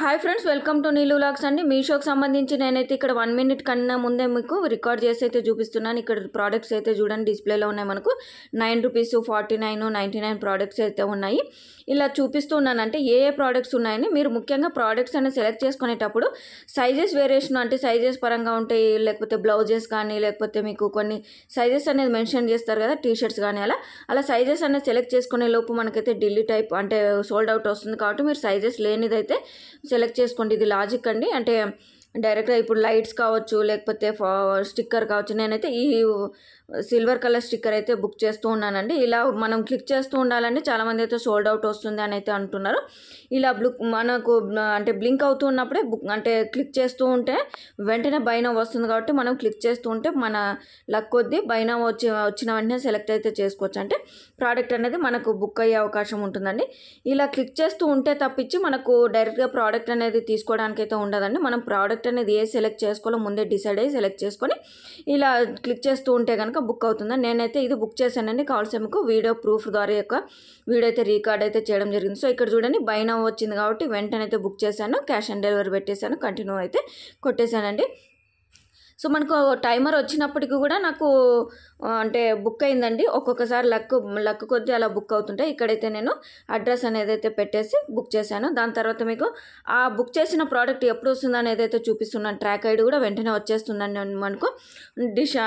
Hi friends, welcome to Neelu vlogs అండి. మీషోకి సంబంధించి నేనైతే ఇక్కడ 1 మినిట్ కన్నా ముందే మీకు రికార్డ్ చేసి అయితే చూపిస్తున్నాను. ఇక్కడ ప్రోడక్ట్స్ అయితే చూడండి డిస్ప్లేలో ఉన్నాయి. మనకు 9 రూపీస్, 49, 99 ప్రోడక్ట్స్ అయితే ఉన్నాయి. ఇలా చూపిస్తున్నాను అంటే ఏ ప్రోడక్ట్స్ ఉన్నాయని. మీరు ముఖ్యంగా ప్రోడక్ట్స్ అనేది సెలెక్ట్ చేసుకునేటప్పుడు సైజెస్ వేరియేషన్ అంటే సైజెస్ పరంగా ఉంటాయి, లేకపోతే బ్లౌజెస్ కానీ లేకపోతే మీకు కొన్ని సైజెస్ అనేది మెన్షన్ చేస్తారు కదా, టీషర్ట్స్ కానీ అలా సైజెస్ అనేది సెలెక్ట్ చేసుకునే లోపు మనకైతే ఢిల్లీ టైప్ అంటే సోల్డ్ అవుట్ వస్తుంది. కాబట్టి మీరు సైజెస్ లేనిదైతే సెలెక్ట్ చేసుకోండి. ఇది లాజిక్ అండి. అంటే డైరెక్ట్గా ఇప్పుడు లైట్స్ కావచ్చు, లేకపోతే స్టిక్కర్ కావచ్చు. నేనైతే ఈ సిల్వర్ కలర్ స్టిక్కర్ అయితే బుక్ చేస్తూ ఉన్నానండి. ఇలా మనం క్లిక్ చేస్తూ ఉండాలండి. చాలామంది అయితే సోల్డ్ అవుట్ వస్తుంది అని అయితే అంటున్నారు. ఇలా మనకు అంటే బ్లింక్ అవుతూ ఉన్నప్పుడే అంటే క్లిక్ చేస్తూ ఉంటే వెంటనే బైనా వస్తుంది. కాబట్టి మనం క్లిక్ చేస్తూ ఉంటే మన లక్ కొద్దీ బైనా వచ్చిన వెంటనే సెలెక్ట్ అయితే చేసుకోవచ్చు. అంటే ప్రోడక్ట్ అనేది మనకు బుక్ అయ్యే అవకాశం ఉంటుందండి. ఇలా క్లిక్ చేస్తూ ఉంటే తప్పించి మనకు డైరెక్ట్గా ప్రోడక్ట్ అనేది తీసుకోవడానికి అయితే ఉండదండి. మనం ప్రోడక్ట్ అనేది ఏ సెలెక్ట్ చేసుకోవాలో ముందే డిసైడ్ అయ్యి సెలెక్ట్ చేసుకొని ఇలా క్లిక్ చేస్తూ ఉంటే కనుక బుక్ అవుతుంది. నేనైతే ఇది బుక్ చేశానండి. కావాల్సిన మీకు వీడియో ప్రూఫ్ ద్వారా వీడియో అయితే రికార్డ్ అయితే చేయడం జరిగింది. సో ఇక్కడ చూడండి బై నౌ వచ్చింది కాబట్టి వెంటనే అయితే బుక్ చేశాను. క్యాష్ ఆన్ డెలివరీ పెట్టేశాను. కంటిన్యూ అయితే కొట్టేశానండి. సో మనకు టైమర్ వచ్చినప్పటికీ కూడా నాకు అంటే బుక్ అయిందండి. ఒక్కొక్కసారి లక్ కొద్దీ అలా బుక్ అవుతుంటాయి. ఇక్కడైతే నేను అడ్రస్ అనేది అయితే పెట్టేసి బుక్ చేశాను. దాని తర్వాత మీకు ఆ బుక్ చేసిన ప్రోడక్ట్ ఎప్పుడు వస్తుంది అనేది అయితే చూపిస్తున్నాను. ట్రాక్ ఐడి కూడా వెంటనే వచ్చేస్తుందండి మనకు.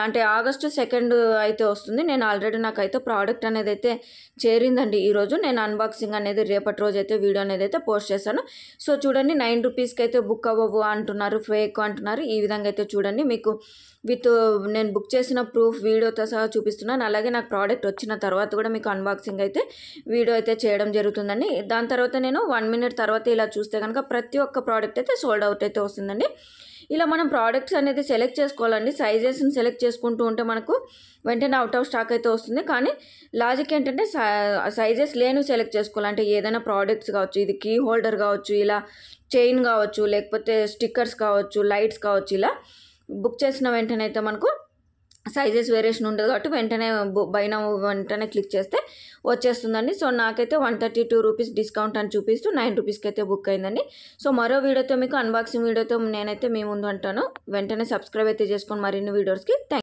అంటే ఆగస్టు 2 అయితే వస్తుంది. నేను ఆల్రెడీ నాకైతే ప్రోడక్ట్ అనేది అయితే చేరిందండి. ఈరోజు నేను అన్బాక్సింగ్ అనేది రేపటి రోజు అయితే వీడియో అనేది అయితే పోస్ట్ చేశాను. సో చూడండి 9 రూపీస్కి అయితే బుక్ అవ్వవు అంటున్నారు, ఫేక్ అంటున్నారు. ఈ విధంగా అయితే చూడండి మీకు నేను బుక్ చేసిన ప్రూఫ్ వీడియోతో సహా చూపిస్తున్నాను. అలాగే నాకు ప్రోడక్ట్ వచ్చిన తర్వాత కూడా మీకు అన్బాక్సింగ్ అయితే వీడియో అయితే చేయడం జరుగుతుందండి. దాని తర్వాత నేను 1 మినిట్ తర్వాత ఇలా చూస్తే కనుక ప్రతి ఒక్క ప్రోడక్ట్ అయితే సోల్డ్ అవుట్ అయితే వస్తుందండి. ఇలా మనం ప్రోడక్ట్స్ అనేది సెలెక్ట్ చేసుకోవాలండి. సైజెస్ని సెలెక్ట్ చేసుకుంటూ ఉంటే మనకు వెంటనే అవుట్ ఆఫ్ స్టాక్ అయితే వస్తుంది. కానీ లాజిక్ ఏంటంటే సైజెస్ లేనివి సెలెక్ట్ చేసుకోవాలి. అంటే ఏదైనా ప్రోడక్ట్స్ కావచ్చు, ఇది కీ హోల్డర్ కావచ్చు, ఇలా చైన్ కావచ్చు, లేకపోతే స్టిక్కర్స్ కావచ్చు, లైట్స్ కావచ్చు. ఇలా బుక్ చేసిన వెంటనే అయితే మనకు సైజెస్ వేరియేషన్ ఉండదు కాబట్టి వెంటనే బైనా వెంటనే క్లిక్ చేస్తే వచ్చేస్తుందండి. సో నాకైతే 132 రూపీస్ డిస్కౌంట్ అని చూపిస్తూ 9 రూపీస్కి అయితే బుక్ అయిందండి. సో మరో వీడియోతో మీకు అన్బాక్సింగ్ వీడియోతో నేనైతే మీ ముందు అంటాను. వెంటనే సబ్స్క్రైబ్ అయితే చేసుకొని మరిన్ని వీడియోస్కి